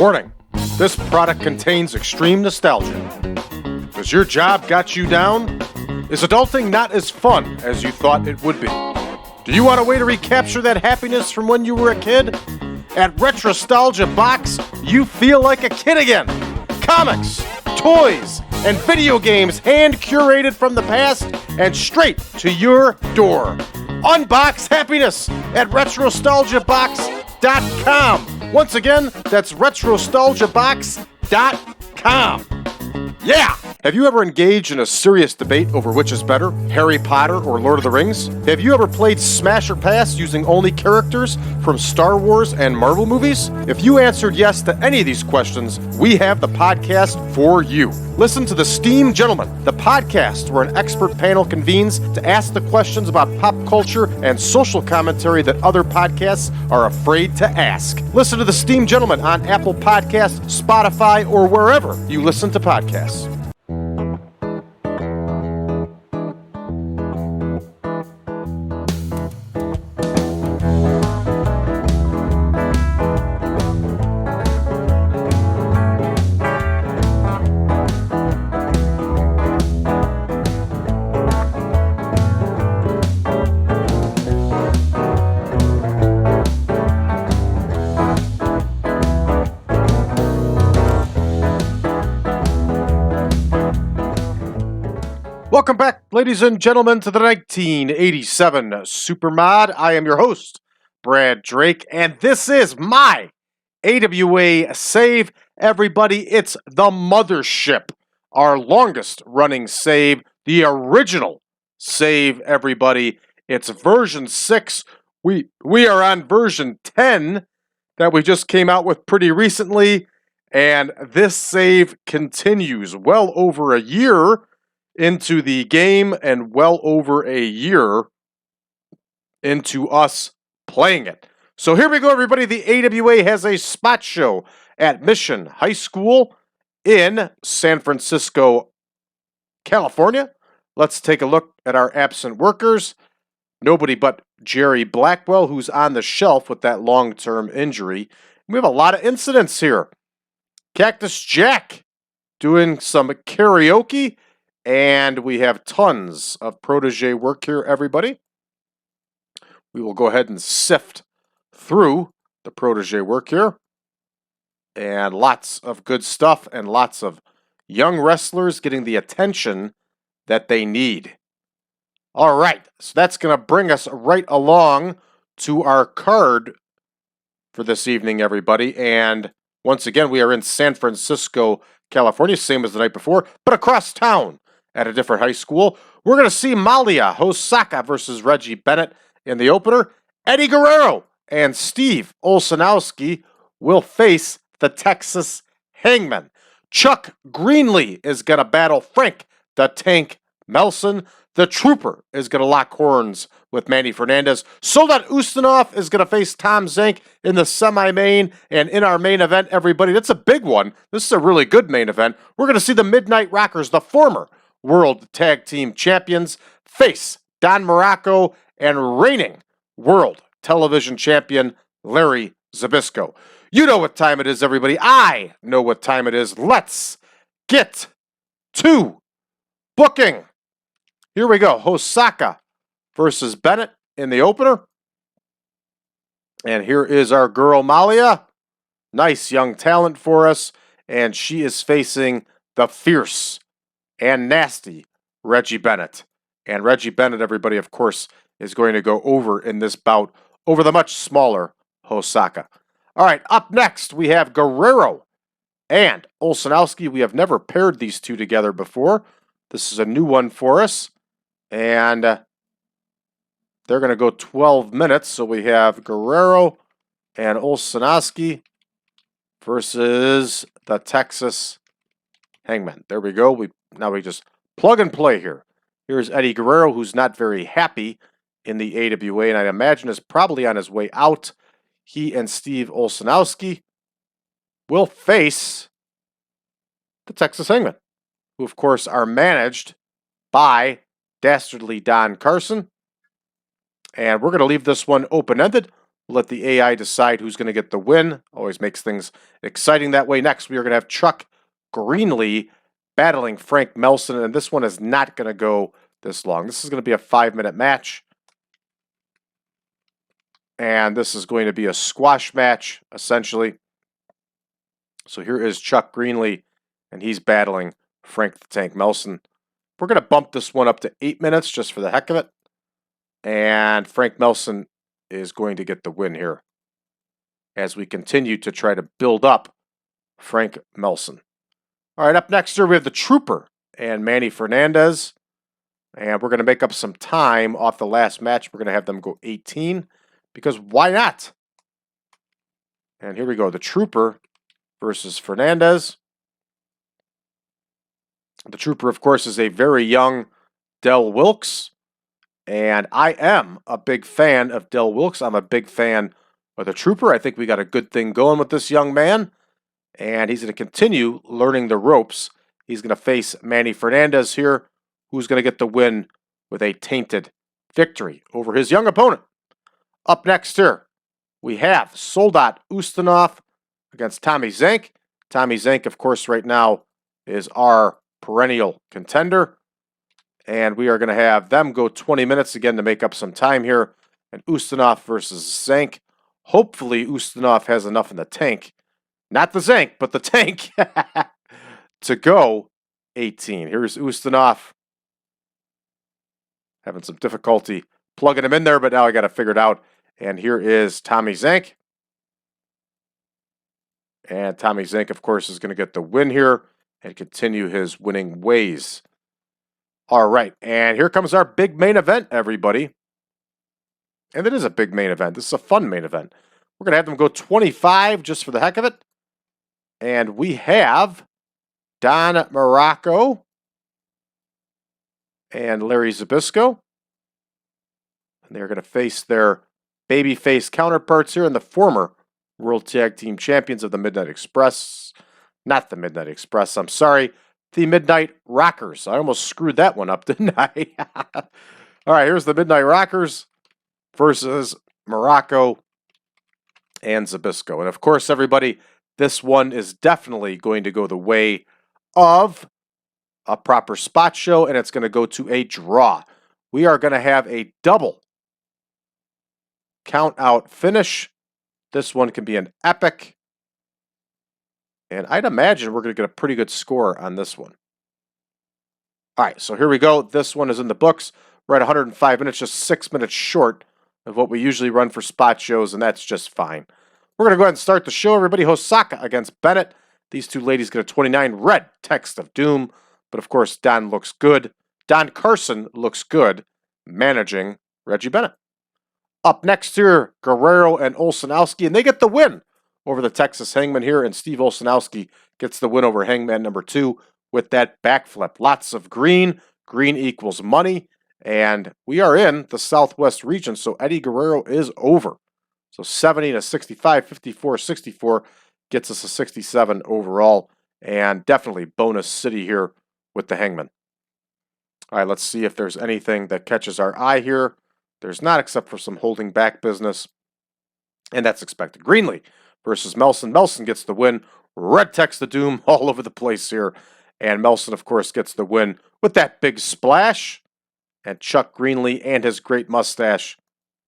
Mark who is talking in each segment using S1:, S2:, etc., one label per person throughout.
S1: Warning, this product contains extreme nostalgia. Does your job got you down? Is adulting not as fun as you thought it would be? Do you want a way to recapture that happiness from when you were a kid? At Retrostalgia Box, you feel like a kid again. Comics, toys, and video games hand-curated from the past and straight to your door. Unbox happiness at retrostalgiabox.com. Once again, that's retrostalgiabox.com. Yeah! Have you ever engaged in a serious debate over which is better, Harry Potter or Lord of the Rings? Have you ever played Smash or Pass using only characters from Star Wars and Marvel movies? If you answered yes to any of these questions, we have the podcast for you. Listen to The Steam Gentlemen, the podcast where an expert panel convenes to ask the questions about pop culture and social commentary that other podcasts are afraid to ask. Listen to The Steam Gentlemen on Apple Podcasts, Spotify, or wherever you listen to podcasts. Welcome back, ladies and gentlemen, to the 1987 Supermod. I am your host, Brad Drake, and this is my AWA save. Everybody, it's the mothership, our longest running save, the original save, everybody. It's version 6. We are on version 10 that we just came out with pretty recently, and this save continues well over a year into the game and well over a year into us playing it. So here we go, everybody. The AWA has a spot show at Mission High School in San Francisco, California. Let's take a look at our absent workers. Nobody but Jerry Blackwell, who's on the shelf with that long-term injury. We have a lot of incidents here. Cactus Jack doing some karaoke. And we have tons of protege work here, everybody. We will go ahead and sift through the protege work here. And lots of good stuff and lots of young wrestlers getting the attention that they need. All right, so that's going to bring us right along to our card for this evening, everybody. And once again, we are in San Francisco, California, same as the night before, but across town at a different high school. We're going to see Malia, Hosaka versus Reggie Bennett in the opener. Eddie Guerrero and Steve Olsonoski will face the Texas Hangmen. Chuck Greenlee is going to battle Frank the Tank Melson. The Trooper is going to lock horns with Manny Fernandez. Soldat Ustinov is going to face Tom Zenk in the semi-main. And in our main event, everybody, that's a big one. This is a really good main event. We're going to see the Midnight Rockers, the former World Tag Team Champions, face Don Muraco and reigning World Television Champion Larry Zbyszko. You know what time it is, everybody. I know what time it is. Let's get to booking. Here we go. Hosaka versus Bennett in the opener. And here is our girl Malia. Nice young talent for us. And she is facing the fierce and nasty Reggie Bennett. And Reggie Bennett, everybody, of course, is going to go over in this bout over the much smaller Hosaka. All right, up next, we have Guerrero and Olsonoski. We have never paired these two together before. This is a new one for us. And they're going to go 12 minutes. So we have Guerrero and Olsonoski versus the Texas Hangmen. There we go. Now we just plug and play here. Here's Eddie Guerrero, who's not very happy in the AWA, and I imagine is probably on his way out. He and Steve Olsonoski will face the Texas Hangmen, who, of course, are managed by Dastardly Don Carson. And we're going to leave this one open-ended. We'll let the AI decide who's going to get the win. Always makes things exciting that way. Next, we are going to have Chuck Greenlee battling Frank Melson, and this one is not going to go this long. This is going to be a 5-minute match. And this is going to be a squash match, essentially. So here is Chuck Greenlee, and he's battling Frank the Tank Melson. We're going to bump this one up to 8 minutes just for the heck of it. And Frank Melson is going to get the win here as we continue to try to build up Frank Melson. All right, up next here we have the Trooper and Manny Fernandez. And we're going to make up some time off the last match. We're going to have them go 18 because why not? And here we go, the Trooper versus Fernandez. The Trooper, of course, is a very young Del Wilkes. And I am a big fan of Del Wilkes. I'm a big fan of the Trooper. I think we got a good thing going with this young man. And he's going to continue learning the ropes. He's going to face Manny Fernandez here, who's going to get the win with a tainted victory over his young opponent. Up next here, we have Soldat Ustinov against Tommy Zenk. Tommy Zenk, of course, right now is our perennial contender. And we are going to have them go 20 minutes again to make up some time here. And Ustinov versus Zenk. Hopefully, Ustinov has enough in the tank. Not the Zenk, but the tank to go 18. Here's Ustinov. Having some difficulty plugging him in there, but now I got to figure it out. And here is Tommy Zenk. And Tommy Zenk, of course, is going to get the win here and continue his winning ways. All right, and here comes our big main event, everybody. And it is a big main event. This is a fun main event. We're going to have them go 25 just for the heck of it. And we have Don Muraco and Larry Zbyszko. And they're going to face their babyface counterparts here in the former World Tag Team Champions of the Midnight Express. Not the Midnight Express, I'm sorry. The Midnight Rockers. I almost screwed that one up, didn't I? All right, here's the Midnight Rockers versus Muraco and Zbyszko. And of course, everybody, this one is definitely going to go the way of a proper spot show, and it's going to go to a draw. We are going to have a double count-out finish. This one can be an epic. And I'd imagine we're going to get a pretty good score on this one. All right, so here we go. This one is in the books. We're at 105 minutes, just 6 minutes short of what we usually run for spot shows, and that's just fine. We're going to go ahead and start the show, everybody. Hosaka against Bennett. These two ladies get a 29 red text of doom. But, of course, Don looks good. Don Carson looks good managing Reggie Bennett. Up next here, Guerrero and Olsonoski, and they get the win over the Texas Hangman here, and Steve Olsonoski gets the win over Hangman number 2 with that backflip. Lots of green. Green equals money, and we are in the Southwest region, so Eddie Guerrero is over. So 70 to 65, 54, 64 gets us a 67 overall, and definitely bonus city here with the Hangman. All right, let's see if there's anything that catches our eye here. There's not, except for some holding back business, and that's expected. Greenlee versus Melson. Melson gets the win. Red text of doom all over the place here. And Melson, of course, gets the win with that big splash. And Chuck Greenlee and his great mustache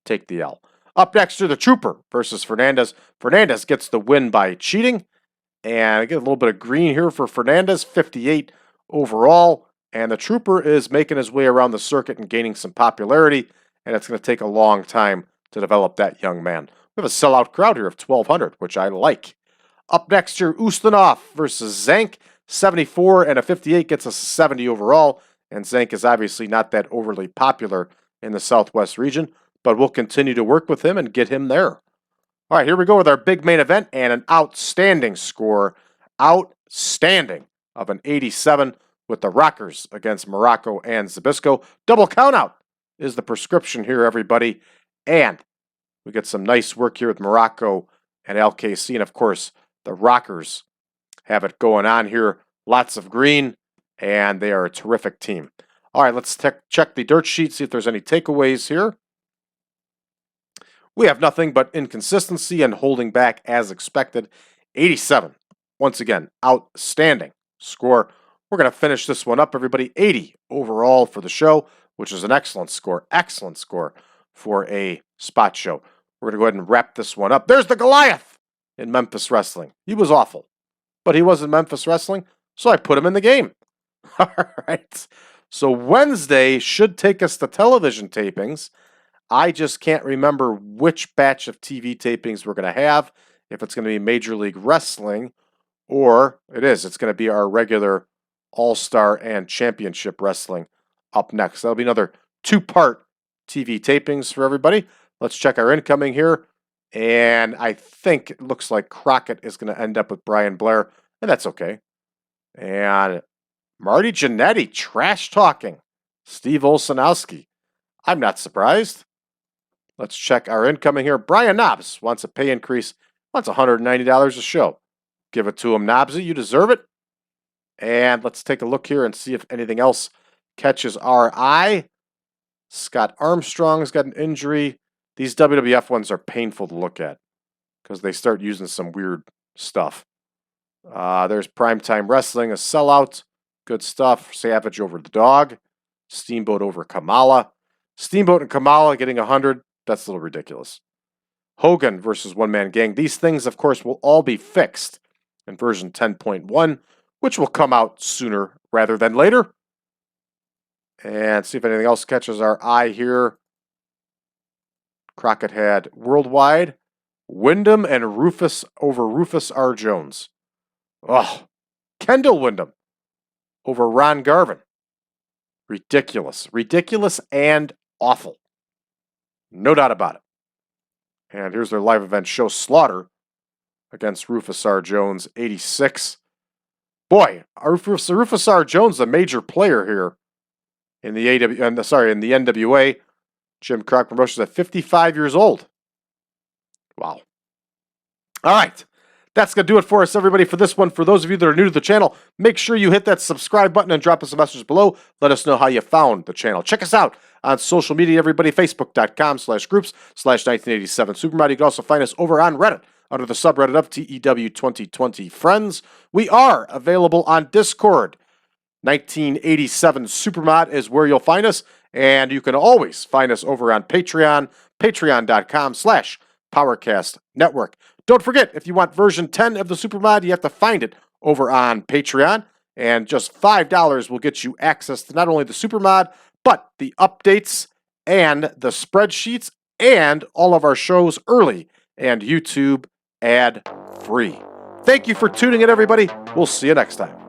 S1: take the L. Up next to the Trooper versus Fernandez. Fernandez gets the win by cheating. And I get a little bit of green here for Fernandez, 58 overall. And the Trooper is making his way around the circuit and gaining some popularity. And it's going to take a long time to develop that young man. We have a sellout crowd here of 1,200, which I like. Up next here, Ustinov versus Zenk. 74 and a 58 gets us a 70 overall. And Zenk is obviously not that overly popular in the Southwest region, but we'll continue to work with him and get him there. All right, here we go with our big main event and an outstanding score. Outstanding of an 87 with the Rockers against Muraco and Zbyszko. Double countout is the prescription here, everybody. And we get some nice work here with Muraco and LKC. And, of course, the Rockers have it going on here. Lots of green, and they are a terrific team. All right, let's check the dirt sheet, see if there's any takeaways here. We have nothing but inconsistency and holding back as expected. 87. Once again, outstanding score. We're going to finish this one up, everybody. 80 overall for the show, which is an excellent score. Excellent score for a spot show. We're going to go ahead and wrap this one up. There's the Goliath in Memphis Wrestling. He was awful, but he was in Memphis Wrestling, so I put him in the game. All right. So Wednesday should take us to television tapings. I just can't remember which batch of TV tapings we're going to have, if it's going to be Major League Wrestling, or it's going to be our regular All-Star and Championship Wrestling up next. That'll be another 2-part TV tapings for everybody. Let's check our incoming here. And I think it looks like Crockett is going to end up with Brian Blair, and that's okay. And Marty Genadi trash talking Steve Olsonoski. I'm not surprised. Let's check our incoming here. Brian Knobs wants a pay increase, wants $190 a show. Give it to him, Knobsy. You deserve it. And let's take a look here and see if anything else catches our eye. Scott Armstrong's got an injury. These WWF ones are painful to look at because they start using some weird stuff. There's Primetime Wrestling, a sellout. Good stuff. Savage over the Dog. Steamboat over Kamala. Steamboat and Kamala getting 100. That's a little ridiculous. Hogan versus One Man Gang. These things, of course, will all be fixed in version 10.1, which will come out sooner rather than later. And see if anything else catches our eye here. Crockett had Worldwide, Wyndham and Rufus over Rufus R. Jones. Oh, Kendall Wyndham over Ron Garvin. Ridiculous. Ridiculous and awful. No doubt about it. And here's their live event show, Slaughter against Rufus R. Jones, 86. Boy, Rufus R. Jones, a major player here in the in the NWA. Jim Crockett Promotions at 55 years old. Wow. All right. That's going to do it for us, everybody, for this one. For those of you that are new to the channel, make sure you hit that subscribe button and drop us a message below. Let us know how you found the channel. Check us out on social media, everybody. Facebook.com/groups/1987 Supermod. You can also find us over on Reddit under the subreddit of TEW 2020 Friends. We are available on Discord. 1987 Supermod is where you'll find us. And you can always find us over on Patreon, patreon.com/PowerCast Network. Don't forget, if you want version 10 of the Supermod, you have to find it over on Patreon. And just $5 will get you access to not only the Supermod, but the updates and the spreadsheets and all of our shows early and YouTube ad-free. Thank you for tuning in, everybody. We'll see you next time.